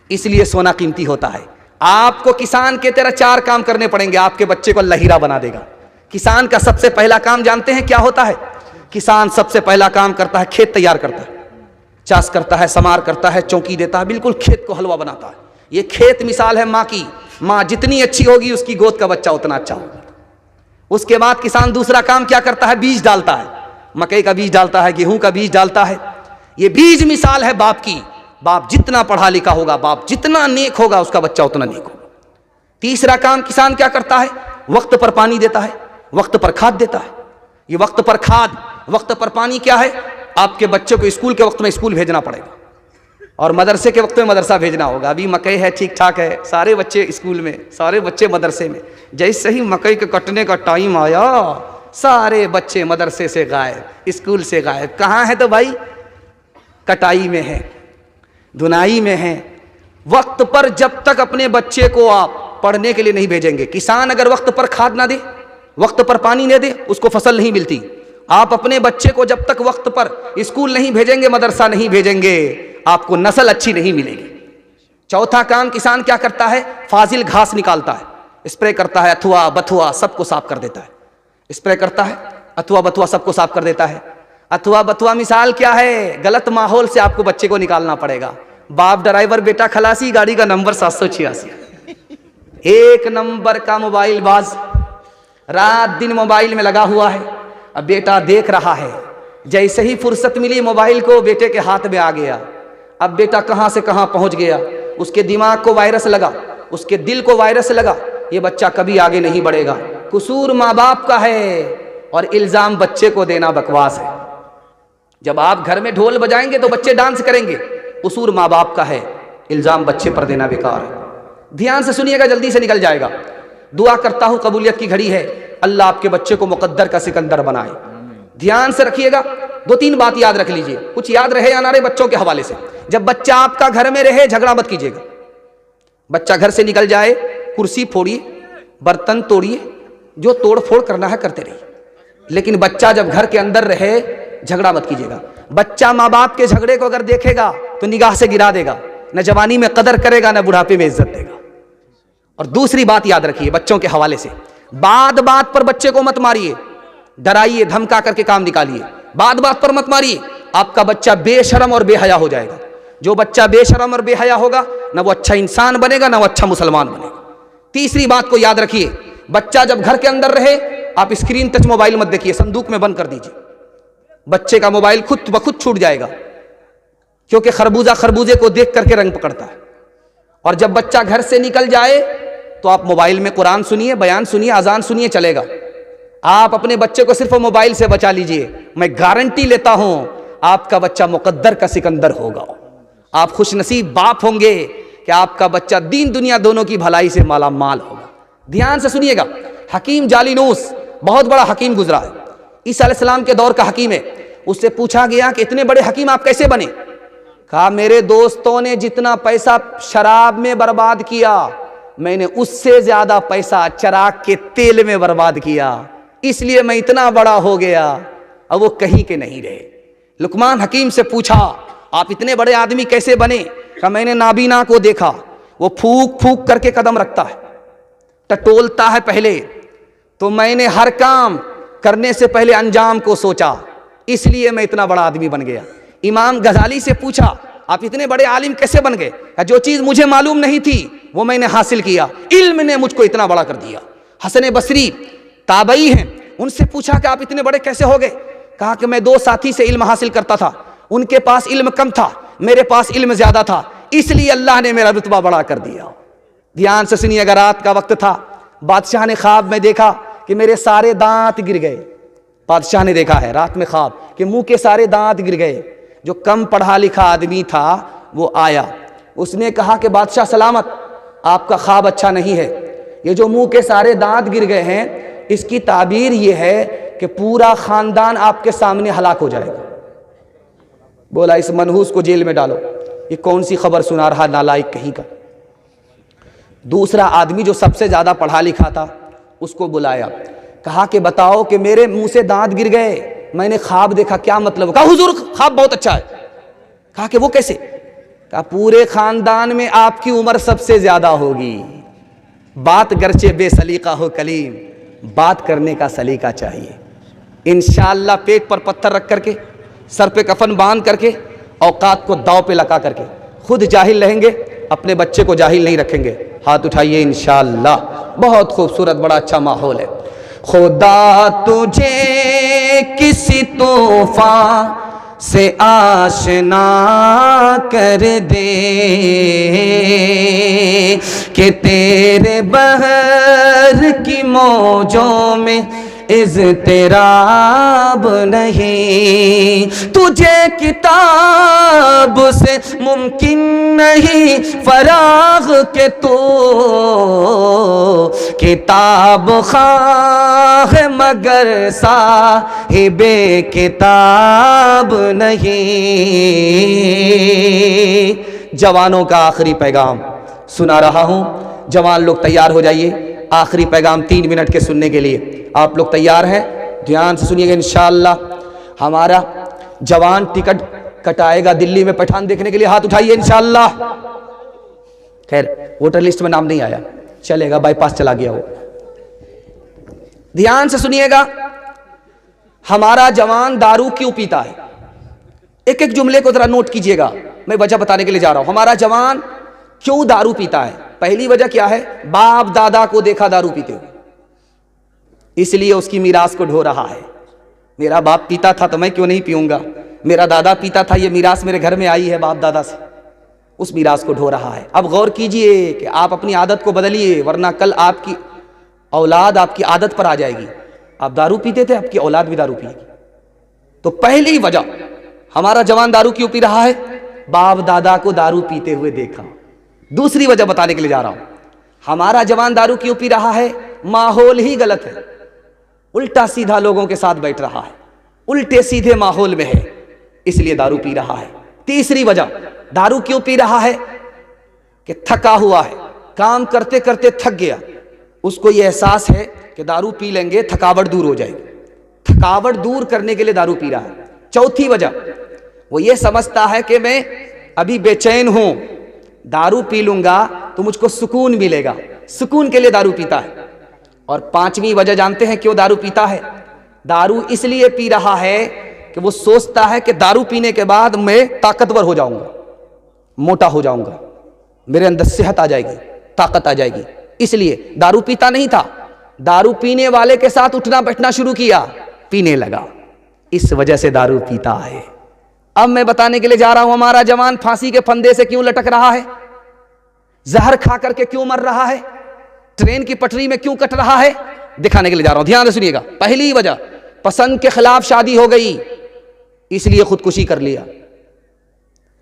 इसलिए सोना कीमती होता है। आपको किसान के तरह 4 काम करने पड़ेंगे, आपके बच्चे को अल्लाह हीरा बना देगा। किसान का सबसे पहला काम जानते हैं क्या होता है? किसान सबसे पहला काम करता है, खेत तैयार करता है, चाष करता है, समार करता है, चौकी देता है, बिल्कुल खेत को हलवा बनाता है। ये खेत मिसाल है माँ की, माँ जितनी अच्छी होगी उसकी गोद का बच्चा उतना अच्छा होगा। उसके बाद किसान दूसरा काम क्या करता है? बीज डालता है, मकई का बीज डालता है, गेहूं का बीज डालता है। ये बीज मिसाल है बाप की। बाप जितना पढ़ा लिखा होगा, बाप जितना नेक होगा, उसका बच्चा उतना नेक होगा। तीसरा काम किसान क्या करता है? वक्त पर पानी देता है, वक्त पर खाद देता है। ये वक्त पर खाद, वक्त पर पानी क्या है? आपके बच्चे को स्कूल के वक्त में स्कूल भेजना पड़ेगा, और मदरसे के वक्त में मदरसा भेजना होगा। अभी मकई है, ठीक ठाक है, सारे बच्चे स्कूल में, सारे बच्चे मदरसे में। जैसे ही मकई के कटने का टाइम आया, सारे बच्चे मदरसे से गायब, स्कूल से गायब। कहाँ है? तो भाई कटाई में है, धुनाई में है। वक्त पर जब तक अपने बच्चे को आप पढ़ने के लिए नहीं भेजेंगे, किसान अगर वक्त पर खाद ना दे, वक्त पर पानी न दे, उसको फसल नहीं मिलती। आप अपने बच्चे को जब तक वक्त पर स्कूल नहीं भेजेंगे, मदरसा नहीं भेजेंगे, आपको नस्ल अच्छी नहीं मिलेगी। चौथा काम किसान क्या करता है? फाजिल घास निकालता है, स्प्रे करता है, अथवा बथुआ सबको साफ कर देता है। स्प्रे करता है, अथवा बथुआ सबको साफ कर देता है। अथवा बथुआ मिसाल क्या है? गलत माहौल से आपको बच्चे को निकालना पड़ेगा। बाप ड्राइवर, बेटा खलासी, गाड़ी का नंबर 786, 1 नंबर का मोबाइल बाज, रात दिन मोबाइल में लगा हुआ है। अब बेटा देख रहा है, जैसे ही फुर्सत मिली मोबाइल को बेटे के हाथ में आ गया। अब बेटा कहाँ से कहाँ पहुँच गया, उसके दिमाग को वायरस लगा, उसके दिल को वायरस लगा, ये बच्चा कभी आगे नहीं बढ़ेगा। कसूर माँ बाप का है और इल्ज़ाम बच्चे को देना बकवास है। जब आप घर में ढोल बजाएंगे तो बच्चे डांस करेंगे, कसूर माँ बाप का है, इल्ज़ाम बच्चे पर देना बेकार है। ध्यान से सुनिएगा, जल्दी से निकल जाएगा। दुआ करता हूँ, कबूलियत की घड़ी है, अल्लाह आपके बच्चे को मुकद्दर का सिकंदर बनाए। ध्यान से रखिएगा, 2-3 बात याद रख लीजिए, कुछ याद रहे या ना रहे बच्चों के हवाले से। जब बच्चा आपका घर में रहे झगड़ा मत कीजिएगा। बच्चा घर से निकल जाए, कुर्सी फोड़िए, बर्तन तोड़िए, जो तोड़ फोड़ करना है करते रहिए, लेकिन बच्चा जब घर के अंदर रहे झगड़ा मत कीजिएगा। बच्चा माँ बाप के झगड़े को अगर देखेगा तो निगाह से गिरा देगा, न जवानी में कदर करेगा न बुढ़ापे में इज्जत देगा। और दूसरी बात याद रखिए बच्चों के हवाले से, बात बात पर बच्चे को मत मारिए, डराइए, धमका करके काम निकालिए, बात बात पर मत मारिए, आपका बच्चा बेशरम और बेहया हो जाएगा। जो बच्चा बेशरम और बेहया होगा ना वो अच्छा इंसान बनेगा ना वो अच्छा मुसलमान बनेगा। तीसरी बात को याद रखिए, बच्चा जब घर के अंदर रहे आप स्क्रीन टच मोबाइल मत देखिए, संदूक में बंद कर दीजिए। बच्चे का मोबाइल खुद ब खुद छूट जाएगा, क्योंकि खरबूजा खरबूजे को देख करके रंग पकड़ता है। और जब बच्चा घर से निकल जाए तो आप मोबाइल में कुरान सुनिए, बयान सुनिए, अजान सुनिए, चलेगा। आप अपने बच्चे को सिर्फ मोबाइल से बचा लीजिए, मैं गारंटी लेता हूं आपका बच्चा मुकद्दर का सिकंदर होगा। आप खुशनसीब बाप होंगे कि आपका बच्चा दीन दुनिया दोनों की भलाई से माला माल होगा। ध्यान से सुनिएगा, हकीम जालिनूस बहुत बड़ा हकीम गुजरा है, ईसा अलैहिस्सलाम के दौर का हकीम है। उससे पूछा गया कि इतने बड़े हकीम आप कैसे बने? कहा मेरे दोस्तों ने जितना पैसा शराब में बर्बाद किया मैंने उससे ज्यादा पैसा चराग के तेल में बर्बाद किया, इसलिए मैं इतना बड़ा हो गया। अब वो कहीं के नहीं रहे। लुकमान हकीम से पूछा आप इतने बड़े आदमी कैसे बने? कहा मैंने नाबीना को देखा, वो फूक फूक करके कदम रखता है, टटोलता है पहले, तो मैंने हर काम करने से पहले अंजाम को सोचा, इसलिए मैं इतना बड़ा आदमी बन गया। इमाम गजाली से पूछा आप इतने बड़े आलिम कैसे बन गए? जो चीज मुझे मालूम नहीं थी वो मैंने हासिल किया, इल्म ने मुझको इतना बड़ा कर दिया। हसन बसरी ताबई हैं, उनसे पूछा कि आप इतने बड़े कैसे हो गए? कहा कि मैं 2 साथी से इल्म हासिल करता था, उनके पास इल्म कम था, मेरे पास इल्म ज्यादा था, इसलिए अल्लाह ने मेरा रुतबा बड़ा कर दिया। ध्यान से सुनिएगा, रात का वक्त था, बादशाह ने ख्वाब में देखा कि मेरे सारे दांत गिर गए। बादशाह ने देखा है रात में ख्वाब कि मुंह के सारे दांत गिर गए। जो कम पढ़ा लिखा आदमी था वो आया, उसने कहा कि बादशाह सलामत, आपका ख्वाब अच्छा नहीं है, ये जो मुंह के सारे दांत गिर गए हैं इसकी ताबीर ये है कि पूरा खानदान आपके सामने हलाक हो जाएगा। बोला इस मनहूस को जेल में डालो, ये कौन सी खबर सुना रहा नालायक कहीं का। दूसरा आदमी जो सबसे ज्यादा पढ़ा लिखा था उसको बुलाया, कहा कि बताओ कि मेरे मुंह से दांत गिर गए, मैंने ख्वाब देखा, क्या मतलब? कहा हुजूर ख्वाब बहुत अच्छा है। कहा कि वो कैसे? कहा पूरे खानदान में आपकी उम्र सबसे ज्यादा होगी, बात गर्चे बेसलीका हो कलीम, बात करने का सलीका चाहिए। इंशाअल्लाह पेट पर पत्थर रख करके, सर पे कफन बांध करके, औकात को दाव पे लगा करके खुद जाहिल रहेंगे, अपने बच्चे को जाहिल नहीं रखेंगे। हाथ उठाइए इंशाअल्लाह। बहुत खूबसूरत, बड़ा अच्छा माहौल है। खुदा तुझे किसी तूफान से आशना कर दे कि तेरे बहर की मौजों में इज़्तिराब नहीं, तुझे किताब से मुमकिन नहीं फराग के तो किताब ख़्वाह मगर साहिबे किताब नहीं। जवानों का आखिरी पैगाम सुना रहा हूँ, जवान लोग तैयार हो जाइए, आखिरी पैगाम 3 मिनट के सुनने के लिए। आप लोग तैयार हैं? ध्यान से सुनिएगा। इंशाअल्लाह हमारा जवान टिकट कटाएगा दिल्ली में पठान देखने के लिए, हाथ उठाइए इंशाअल्लाह। खैर वोटर लिस्ट में नाम नहीं आया, चलेगा, बाईपास चला गया वो। ध्यान से सुनिएगा, हमारा जवान दारू क्यों पीता है? एक एक जुमले को जरा नोट कीजिएगा, मैं वजह बताने के लिए जा रहा हूं। हमारा जवान क्यों दारू पीता है? पहली वजह क्या है? बाप दादा को देखा दारू पीते हुए, इसलिए उसकी मीरास को ढो रहा है। मेरा बाप पीता था तो मैं क्यों नहीं पीऊंगा, मेरा दादा पीता था, ये मीरास मेरे घर में आई है बाप दादा से, उस मीरास को ढो रहा है। अब गौर कीजिए कि आप अपनी आदत को बदलिए, वरना कल आपकी औलाद आपकी आदत पर आ जाएगी। आप दारू पीते थे, आपकी औलाद भी दारू पिएगी। तो पहली वजह, हमारा जवान दारू क्यों पी रहा है? बाप दादा को दारू पीते हुए देखा। दूसरी वजह बताने के लिए जा रहा हूं, हमारा जवान दारू क्यों पी रहा है? माहौल ही गलत है, उल्टा सीधा लोगों के साथ बैठ रहा है, उल्टे सीधे माहौल में है, इसलिए दारू पी रहा है। तीसरी वजह दारू क्यों पी रहा है कि थका हुआ है, काम करते करते थक गया, उसको यह एहसास है कि दारू पी लेंगे थकावट दूर हो जाएगी, थकावट दूर करने के लिए दारू पी रहा है। चौथी वजह, वो ये समझता है कि मैं अभी बेचैन हूं, दारू पी लूंगा तो मुझको सुकून मिलेगा, सुकून के लिए दारू पीता है। और पांचवी वजह जानते हैं क्यों दारू पीता है? दारू इसलिए पी रहा है कि वो सोचता है कि दारू पीने के बाद मैं ताकतवर हो जाऊंगा, मोटा हो जाऊंगा, मेरे अंदर सेहत आ जाएगी, ताकत आ जाएगी, इसलिए दारू पीता नहीं था। दारू पीने वाले के साथ उठना बैठना शुरू किया, पीने लगा, इस वजह से दारू पीता है। अब मैं बताने के लिए जा रहा हूं, हमारा जवान फांसी के फंदे से क्यों लटक रहा है, जहर खा करके क्यों मर रहा है, ट्रेन की पटरी में क्यों कट रहा है, दिखाने के लिए जा रहा हूं, ध्यान से सुनिएगा। पहली वजह, पसंद के खिलाफ शादी हो गई, इसलिए खुदकुशी कर लिया।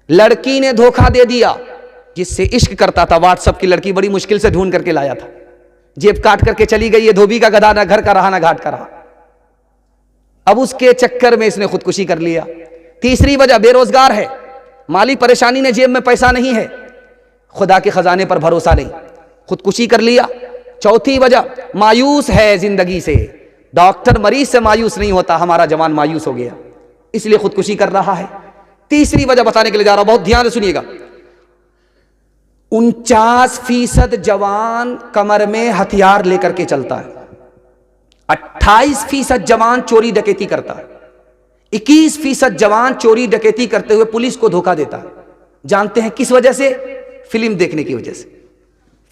लड़की ने धोखा दे दिया, जिससे इश्क करता था, व्हाट्सएप की लड़की बड़ी मुश्किल से ढूंढ करके लाया था, जेब काट करके चली गई, ये धोबी का गधा, ना घर का रहा ना घाट का रहा। अब उसके चक्कर में इसने खुदकुशी कर लिया। तीसरी वजह, बेरोजगार है, माली परेशानी ने, जेब में पैसा नहीं है, खुदा के खजाने पर भरोसा नहीं, खुदकुशी कर लिया। चौथी वजह, मायूस है जिंदगी से, डॉक्टर मरीज से मायूस नहीं होता, हमारा जवान मायूस हो गया, इसलिए खुदकुशी कर रहा है। तीसरी वजह बताने के लिए जा रहा हूं, बहुत ध्यान से सुनिएगा। 49% जवान कमर में हथियार लेकर के चलता है, 28% जवान चोरी डकैती करता है, 21% जवान चोरी डकैती करते हुए पुलिस को धोखा देता है। जानते हैं किस वजह से? फिल्म देखने की वजह से।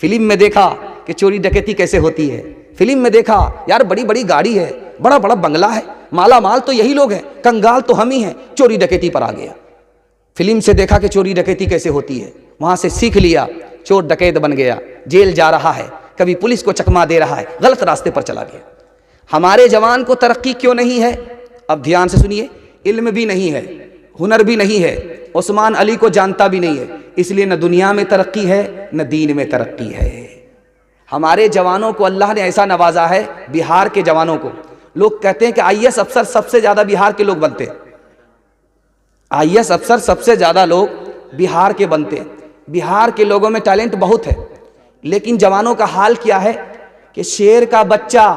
फिल्म में देखा कि चोरी डकैती कैसे होती है, फिल्म में देखा यार बड़ी बड़ी गाड़ी है, बड़ा बड़ा बंगला है, माला माल तो यही लोग हैं, कंगाल तो हम ही हैं, चोरी डकैती पर आ गया। फिल्म से देखा कि चोरी डकैती कैसे होती है, वहां से सीख लिया, चोर डकैत बन गया, जेल जा रहा है, कभी पुलिस को चकमा दे रहा है, गलत रास्ते पर चला गया। हमारे जवान को तरक्की क्यों नहीं है? अब ध्यान से सुनिए, इल्म भी नहीं है, हुनर भी नहीं है, उस्मान अली को जानता भी नहीं है, इसलिए न दुनिया में तरक्की है न दीन में तरक्की है। हमारे जवानों को अल्लाह ने ऐसा नवाजा है, बिहार के जवानों को, लोग कहते हैं कि आईएएस अफसर सबसे ज्यादा बिहार के लोग बनते हैं, आईएएस अफसर सबसे ज्यादा लोग बिहार के बनते हैं। बिहार के लोगों में टैलेंट बहुत है, लेकिन जवानों का हाल क्या है कि शेर का बच्चा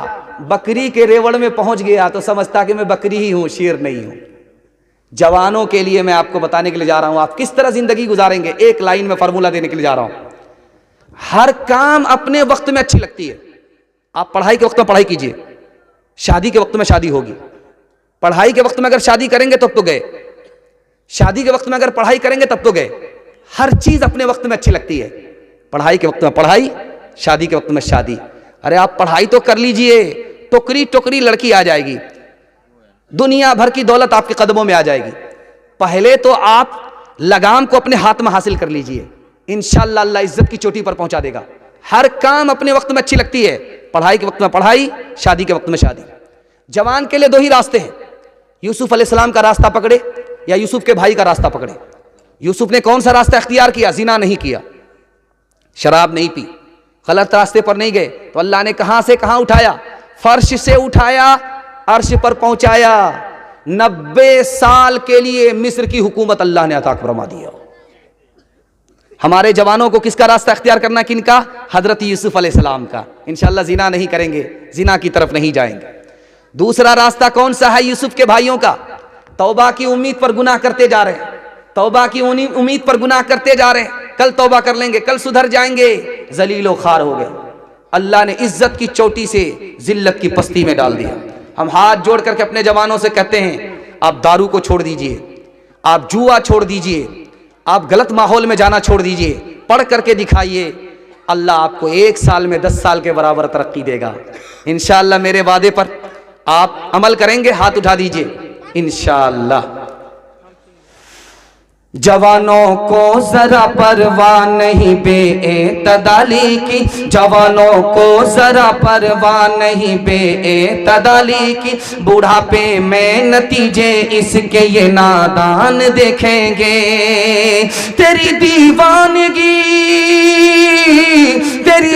बकरी के रेवड़ में पहुंच गया तो समझता कि मैं बकरी ही हूं, शेर नहीं हूं। जवानों के लिए मैं आपको बताने के लिए जा रहा हूं, आप किस तरह जिंदगी गुजारेंगे, एक लाइन में फॉर्मूला देने के लिए जा रहा हूं। हर काम अपने वक्त में अच्छी लगती है। आप पढ़ाई के वक्त में पढ़ाई कीजिए, शादी के वक्त में शादी होगी, पढ़ाई के वक्त में अगर शादी करेंगे तब तो गए, शादी के वक्त में अगर पढ़ाई करेंगे तब तो गए। हर चीज अपने वक्त में अच्छी लगती है, पढ़ाई के वक्त में पढ़ाई, शादी के वक्त में शादी। अरे आप पढ़ाई तो कर लीजिए, टोकरी टोकरी लड़की आ जाएगी, दुनिया भर की दौलत आपके कदमों में आ जाएगी। पहले तो आप लगाम को अपने हाथ में हासिल कर लीजिए, इंशाअल्लाह अल्लाह इज्जत की चोटी पर पहुंचा देगा। हर काम अपने वक्त में अच्छी लगती है, पढ़ाई के वक्त में पढ़ाई, शादी के वक्त में शादी। जवान के लिए दो ही रास्ते हैं, यूसुफ अलैहिस्सलाम का रास्ता पकड़े या यूसुफ के भाई का रास्ता पकड़े। यूसुफ ने कौन सा रास्ता इख्तियार किया? जिना नहीं किया, शराब नहीं पी, गलत रास्ते पर नहीं गए, तो अल्लाह ने कहां से कहां उठाया? फर्श से उठाया, अर्श पर पहुंचाया। 90 साल के लिए मिस्र की हुकूमत अल्लाह ने अता फरमा दिया। हमारे जवानों को किसका रास्ता इख्तियार करना, किनका? हजरत यूसुफ अलैहिस्सलाम का। इंशाअल्लाह जिना नहीं करेंगे, जिना की तरफ नहीं जाएंगे। दूसरा रास्ता कौन सा है? यूसुफ के भाइयों का। तौबा की उम्मीद पर गुनाह करते जा रहे हैं, तौबा की उम्मीद पर गुनाह करते जा रहे हैं, कल तौबा कर लेंगे, कल सुधर जाएंगे, जलीलो खार हो गए। अल्लाह ने इज्जत की चोटी से जिल्लत की पस्ती में डाल दिया। हम हाथ जोड़ करके अपने जवानों से कहते हैं, आप दारू को छोड़ दीजिए, आप जुआ छोड़ दीजिए, आप गलत माहौल में जाना छोड़ दीजिए, पढ़ करके दिखाइए। अल्लाह आपको 1 साल में 10 साल के बराबर तरक्की देगा इंशाअल्लाह। मेरे वादे पर आप अमल करेंगे? हाथ उठा दीजिए इंशाअल्लाह। जवानों को जरा परवाह नहीं बेएतदाली की, जवानों को जरा परवाह नहीं बेएतदाली की, बुढ़ापे में नतीजे इसके ये नादान देखेंगे। तेरी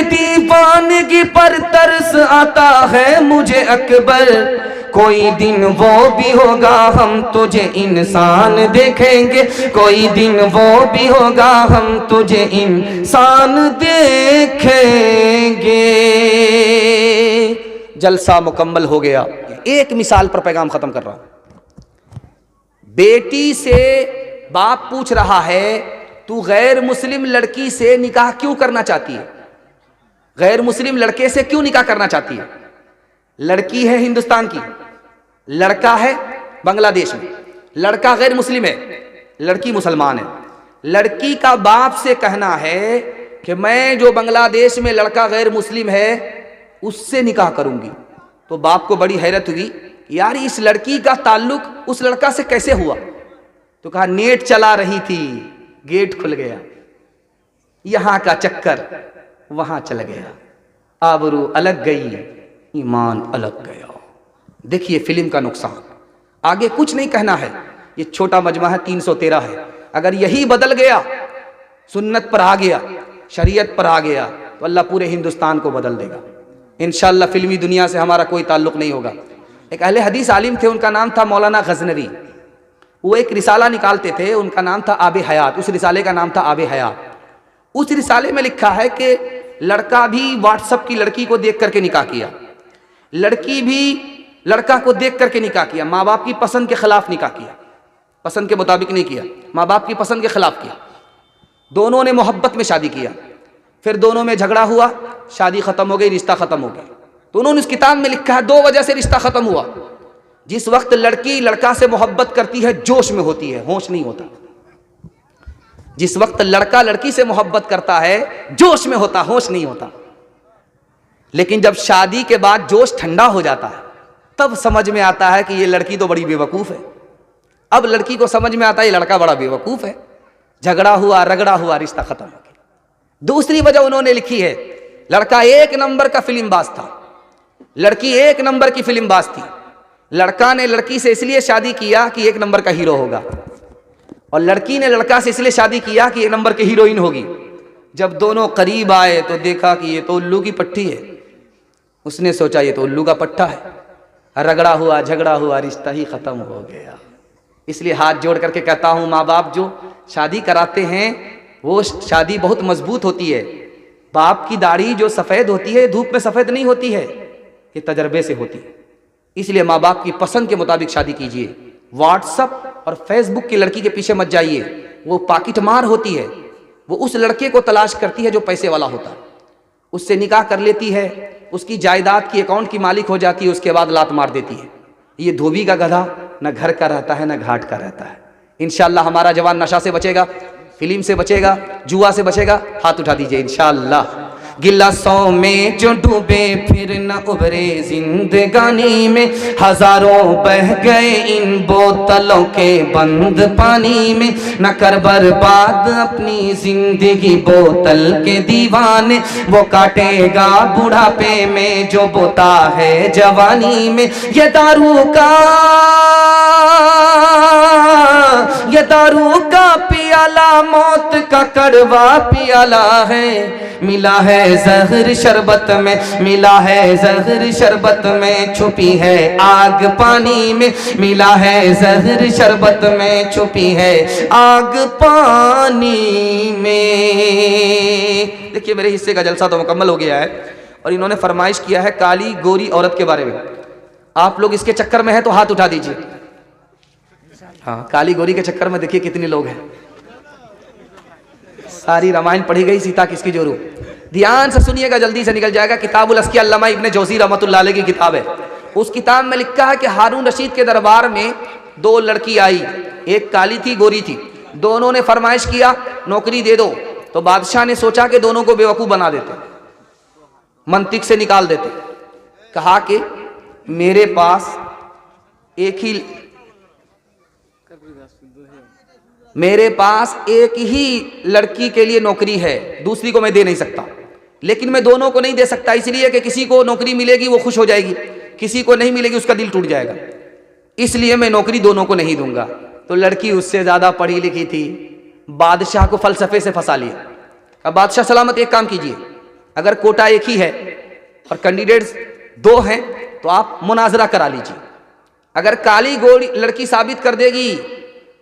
दीवानगी पर तरस आता है मुझे अकबर, कोई दिन वो भी होगा हम तुझे इंसान देखेंगे, कोई दिन वो भी होगा हम तुझे इंसान देखेंगे। जलसा मुकम्मल हो गया। एक मिसाल पर पैगाम खत्म कर रहा हूं। बेटी से बाप पूछ रहा है तू गैर मुस्लिम लड़की से निकाह क्यों करना चाहती है? गैर मुस्लिम लड़के से क्यों निकाह करना चाहती है? लड़की है हिंदुस्तान की, लड़का है बांग्लादेश में। लड़का गैर मुस्लिम है, लड़की मुसलमान है। लड़की का बाप से कहना है कि मैं जो बांग्लादेश में लड़का गैर मुस्लिम है उससे निकाह करूंगी। तो बाप को बड़ी हैरत हुई, यार इस लड़की का ताल्लुक उस लड़का से कैसे हुआ? तो कहा नेट चला रही थी, गेट खुल गया, यहां का चक्कर वहां चल गया, आबरू अलग गई, ईमान अलग गया। देखिए फिल्म का नुकसान। आगे कुछ नहीं कहना है, ये छोटा मजमा है, 313 है। अगर यही बदल गया, सुन्नत पर आ गया, शरीयत पर आ गया, तो अल्लाह पूरे हिंदुस्तान को बदल देगा इंशाअल्लाह। फिल्मी दुनिया से हमारा कोई ताल्लुक नहीं होगा। एक अहले हदीस आलिम थे, उनका नाम था मौलाना गजनवी। वो एक रिसाला निकालते थे, उनका नाम था आबे हयात। उस रिसाले का नाम था आबे हयात। उस रिसाले में लिखा है कि लड़का भी व्हाट्सएप की लड़की को देख करके निकाह किया, लड़की भी लड़का को देख करके निकाह किया। माँ बाप की पसंद के खिलाफ निकाह किया, पसंद के मुताबिक नहीं किया, माँ बाप की पसंद के खिलाफ किया। दोनों ने मोहब्बत में शादी किया, फिर दोनों में झगड़ा हुआ, शादी खत्म हो गई, रिश्ता खत्म हो गया। तो उन्होंने इस किताब में लिखा है 2 वजह से रिश्ता खत्म हुआ। जिस वक्त लड़की लड़का से मोहब्बत करती है जोश में होती है, होश नहीं होता। जिस वक्त लड़का लड़की से मोहब्बत करता है जोश में होता, होश नहीं होता। लेकिन जब शादी के बाद जोश ठंडा हो जाता है तब समझ में आता है कि ये लड़की तो बड़ी बेवकूफ है। अब लड़की को समझ में आता है ये लड़का बड़ा बेवकूफ है। झगड़ा हुआ, रगड़ा हुआ, रिश्ता खत्म हो गया। दूसरी वजह उन्होंने लिखी है, लड़का 1 नंबर का फिल्मबाज था, लड़की 1 नंबर की फिल्मबाज थी। लड़का ने लड़की से इसलिए शादी किया कि 1 नंबर का हीरो होगा, और लड़की ने लड़का से इसलिए शादी किया कि 1 नंबर की हीरोइन होगी। जब दोनों करीब आए तो देखा कि ये तो उल्लू की पट्टी है। उसने सोचा ये तो उल्लू का पट्टा है। रगड़ा हुआ, झगड़ा हुआ, रिश्ता ही खत्म हो गया। इसलिए हाथ जोड़ करके कहता हूं, माँ बाप जो शादी कराते हैं वो शादी बहुत मजबूत होती है। बाप की दाढ़ी जो सफ़ेद होती है धूप में सफ़ेद नहीं होती है, ये तजर्बे से होती है। इसलिए माँ बाप की पसंद के मुताबिक शादी कीजिए। व्हाट्सएप और फेसबुक की लड़की के पीछे मत जाइए, वो पाकिट मार होती है। वो उस लड़के को तलाश करती है जो पैसे वाला होता है, उससे निकाह कर लेती है, उसकी जायदाद की अकाउंट की मालिक हो जाती है, उसके बाद लात मार देती है। ये धोबी का गधा न घर का रहता है न घाट का रहता है। इंशाअल्लाह हमारा जवान नशा से बचेगा, फिल्म से बचेगा, जुआ से बचेगा। हाथ उठा दीजिए इंशाअल्लाह। गिलासों में जो डूबे फिर न उभरे जिंदगानी में, हजारों बह गए इन बोतलों के बंद पानी में। न कर बर्बाद अपनी जिंदगी बोतल के दीवाने, वो काटेगा बुढ़ापे में जो बोता है जवानी में। ये दारू का पियाला मौत का कड़वा पियाला है। मिला है जहर शरबत में, मिला है जहर शरबत में, छुपी है आग पानी में। मिला है जहर शरबत में, छुपी है आग पानी में। देखिए मेरे हिस्से का जलसा तो मुकम्मल हो गया है, और इन्होंने फरमाइश किया है काली गोरी औरत के बारे में। आप लोग इसके चक्कर में हैं तो हाथ उठा दीजिए। हाँ, काली गोरी के चक्कर में देखिए कितने लोग हैं। सारी रामायण पढ़ी गई, सीता किसकी जोरू। ध्यान से सुनिएगा, जल्दी से निकल जाएगा। किताबुल अस्किया अल्लामा इब्ने जौज़ी रहमतुल्लाह अलैह की किताब है। उस किताब में लिखा है कि हारून रशीद के दरबार में 2 लड़की आई, एक काली थी, गोरी थी। दोनों ने फरमाइश किया नौकरी दे दो, तो तो बादशाह ने सोचा कि दोनों को बेवकूफ़ बना देते, मंतिक से निकाल देते। कहा कि मेरे पास एक ही लड़की के लिए नौकरी है, दूसरी को मैं दे नहीं सकता, लेकिन मैं दोनों को नहीं दे सकता इसलिए कि किसी को नौकरी मिलेगी वो खुश हो जाएगी, किसी को नहीं मिलेगी उसका दिल टूट जाएगा, इसलिए मैं नौकरी दोनों को नहीं दूंगा। तो लड़की उससे ज़्यादा पढ़ी लिखी थी, बादशाह को फ़लसफ़े से फंसा लिया। अब बादशाह सलामत एक काम कीजिए, अगर कोटा एक ही है और कैंडिडेट्स 2 हैं तो आप मुनाजरा करा लीजिए, अगर काली गोरी लड़की साबित कर देगी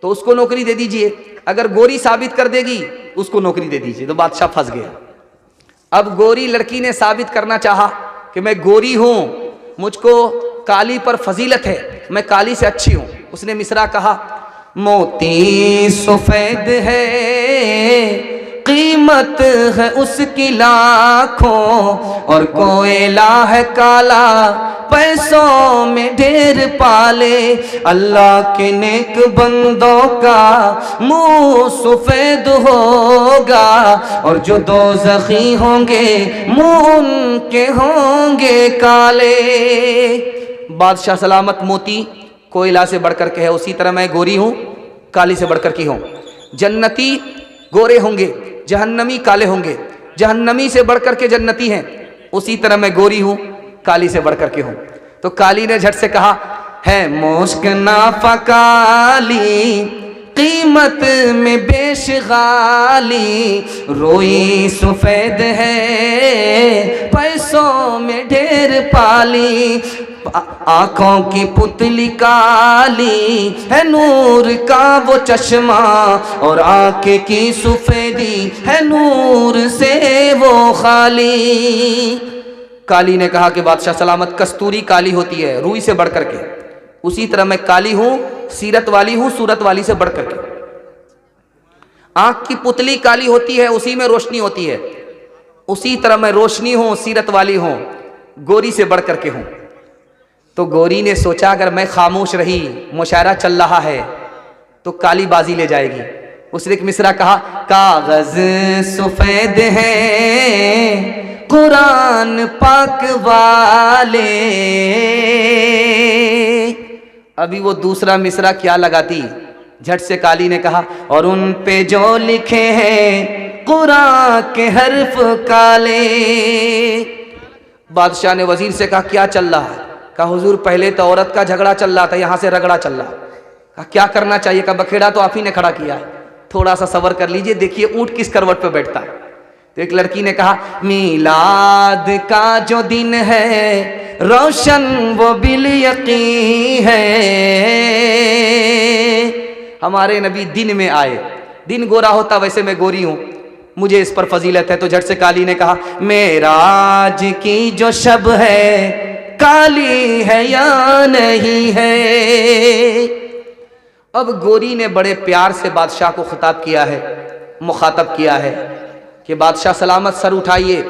तो उसको नौकरी दे दीजिए, अगर गोरी साबित कर देगी उसको नौकरी दे दीजिए। तो बादशाह फंस गया। अब गोरी लड़की ने साबित करना चाहा कि मैं गोरी हूं, मुझको काली पर फजीलत है, मैं काली से अच्छी हूं। उसने मिसरा कहा, मोती सफेद है कीमत है उसकी लाखों, और कोयला है काला पैसों में ढेर पाले। अल्लाह के नेक बंदों का मुंह सफेद होगा, और जो दोज़खी होंगे मुंह उनके होंगे काले। बादशाह सलामत मोती कोयला से बढ़कर के है, उसी तरह मैं गोरी हूँ काली से बढ़कर की हूँ। जन्नती गोरे होंगे, जहन्नमी काले होंगे, जहन्नमी से बढ़कर के जन्नती हैं, उसी तरह मैं गोरी हूँ काली से बढ़कर के हूँ। तो काली ने झट से कहा, है मुश्क नाफा काली कीमत में बेशगाली, रोई सफेद है पैसों में ढेर पाली। आंखों की पुतली काली है नूर का वो चश्मा, और आंखें की सफेदी है नूर से वो खाली। काली ने कहा कि बादशाह सलामत कस्तूरी काली होती है रूई से बढ़कर के, उसी तरह मैं काली हूं, सीरत वाली हूं सूरत वाली से बढ़कर के। आंख की पुतली काली होती है, उसी में रोशनी होती है, उसी तरह मैं रोशनी हूं, सीरत वाली हूं, गोरी से बढ़कर के हूं। तो गोरी ने सोचा अगर मैं खामोश रही, मुशायरा चल रहा है, तो काली बाजी ले जाएगी। उसने एक मिसरा कहा, कागज सफेद है कुरान पाक वाले। अभी वो दूसरा मिसरा क्या लगाती, झट से काली ने कहा, और उन पे जो लिखे हैं कुरान के हर्फ काले। बादशाह ने वजीर से कहा, क्या चल रहा है? कहा, हुजूर पहले तो औरत का झगड़ा चल रहा था, यहाँ से रगड़ा चल रहा। कहा, क्या करना चाहिए? कहा, बखेड़ा तो आप ही ने खड़ा किया है, थोड़ा सा सबर कर लीजिए, देखिए ऊंट किस करवट पे बैठता है। तो एक लड़की ने कहा, मीलाद का जो दिन है रोशन वो बिल यकीन है। हमारे नबी दिन में आए, दिन गोरा होता वैसे मैं गोरी हूं, मुझे इस पर फजीलत है। तो झट से काली ने कहा, मेराज की जो शब है काली है या नहीं है। अब गोरी ने बड़े प्यार से बादशाह को खिताब किया है, मुखातब किया है कि बादशाह सलामत सर उठाइए,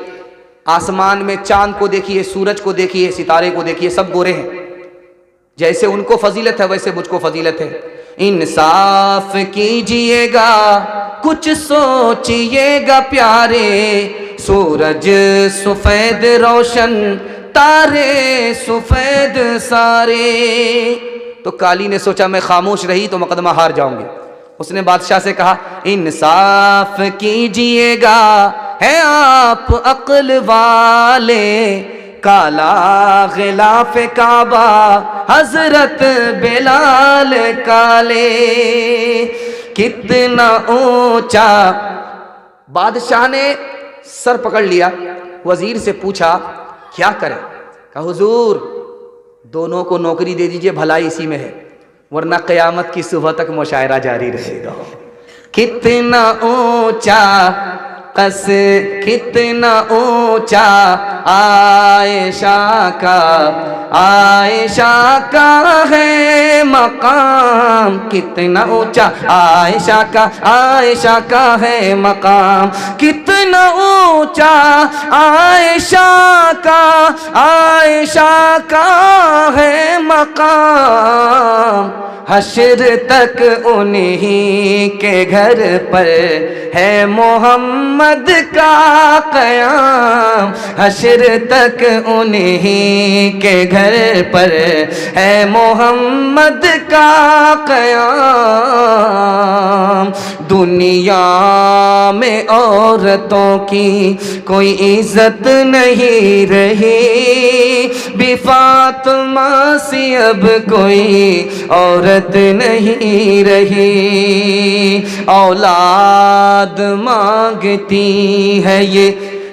आसमान में चांद को देखिए, सूरज को देखिए, सितारे को देखिए, सब गोरे हैं। जैसे उनको फजीलत है वैसे मुझको फजीलत है। इंसाफ कीजिएगा, कुछ सोचिएगा प्यारे, सूरज सफेद रोशन तारे सफेद सारे। तो काली ने सोचा मैं खामोश रही तो मुकदमा हार जाऊंगी। उसने बादशाह से कहा, इंसाफ कीजिएगा, है आप अक्ल वाले, काला गिलाफ काबा हजरत बिलाल काले। कितना ऊंचा। बादशाह ने सर पकड़ लिया, वजीर से पूछा क्या करें? कहा, हुजूर दोनों को नौकरी दे दीजिए, भलाई इसी में है, वरना क़यामत की सुबह तक मुशायरा जारी रहेगा। कितना ऊंचा कस, कितना ऊंचा आयशा का है मकाम, कितना ऊंचा आयशा का है मकाम, कितना ऊंचा आयशा का है मकाम, हश्र तक उन्हीं के घर पर है मोहम्मद का क़याम, हश्र तक उन्हीं के घर पर है मोहम्मद का क़याम। दुनिया में औरतों की कोई इज्जत नहीं रही, बी फातिमा सी अब कोई औरत नहीं रही। औलाद मांगती है ये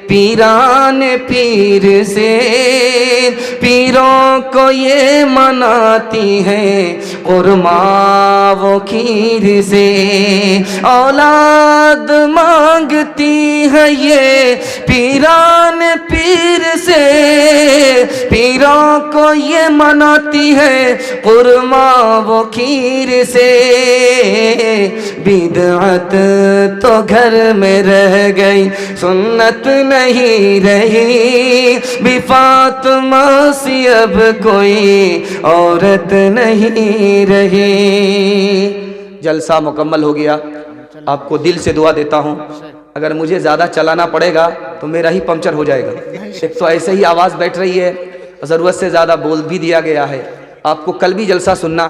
पीरान पीर से, पीरों को ये मनाती है कुरमा वो खीर से। औलाद मांगती है ये पीरान पीर से, पीरों को ये मनाती है कुरमा वो खीर से। बिदअत तो घर में रह गई, सुन्नत नहीं रही, बी फातिमा सी अब कोई औरत नहीं रही। जलसा मुकम्मल हो गया। आपको दिल से दुआ देता हूँ, अगर मुझे ज़्यादा चलाना पड़ेगा तो मेरा ही पंक्चर हो जाएगा। एक तो ऐसे ही आवाज़ बैठ रही है, ज़रूरत से ज़्यादा बोल भी दिया गया है। आपको कल भी जलसा सुनना